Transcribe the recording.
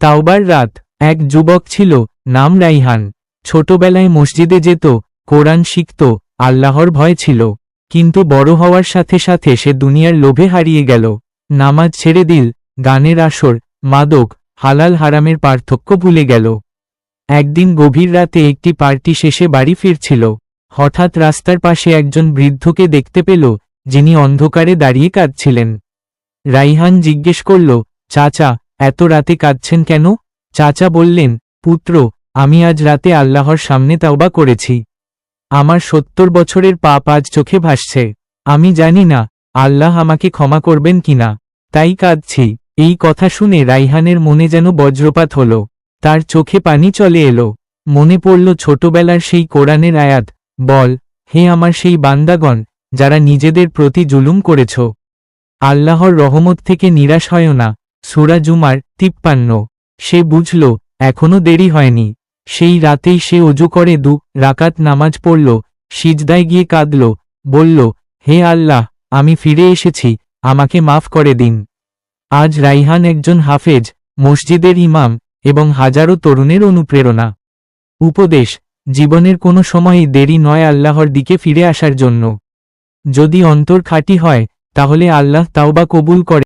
তাওবার রাত। এক যুবক ছিল, নাম রাইহান। ছোটবেলায় মসজিদে যেত, কোরআন শিখত, আল্লাহর ভয় ছিল। কিন্তু বড় হওয়ার সাথে সাথে সে দুনিয়ার লোভে হারিয়ে গেল। নামাজ ছেড়ে দিল, গানের আসর, মাদক, হালাল হারামের পার্থক্য ভুলে গেল। একদিন গভীর রাতে একটি পার্টি শেষে বাড়ি ফিরছিল। হঠাৎ রাস্তার পাশে একজন বৃদ্ধকে দেখতে পেল, যিনি অন্ধকারে দাঁড়িয়ে কাঁদছিলেন। রাইহান জিজ্ঞেস করল, চাচা, এত রাতে কাঁদছেন কেন? চাচা বললেন, পুত্র, আমি আজ রাতে আল্লাহর সামনে তাওবা করেছি। আমার 70 বছরের পাপ আজ চোখে ভাসছে। আমি জানি না আল্লাহ আমাকে ক্ষমা করবেন কিনা, তাই কাঁদছি। এই কথা শুনে রাইহানের মনে যেন বজ্রপাত হল। তার চোখে পানি চলে এলো। মনে পড়ল ছোটবেলার সেই কোরআনের আয়াত, বল, হে আমার সেই বান্দাগণ, যারা নিজেদের প্রতি জুলুম করেছ, আল্লাহর রহমত থেকে নিরাশ হয় না। সূরা জুমার 53। সে বুঝল, এখনো দেরি হয়নি। সেই রাতেই সে অজু করে 2 রাকাত নামাজ পড়ল, সিজদায় গিয়ে কাঁদল, বলল, হে আল্লাহ, আমি ফিরে এসেছি, আমাকে মাফ করে দিন। আজ রাইহান একজন হাফেজ, মসজিদের ইমাম এবং হাজারো তরুণের অনুপ্রেরণা। উপদেশ: জীবনের কোনো সময়ই দেরি নয় আল্লাহর দিকে ফিরে আসার জন্য। যদি অন্তর খাঁটি হয়, তাহলে আল্লাহ তাওবা কবুল করে।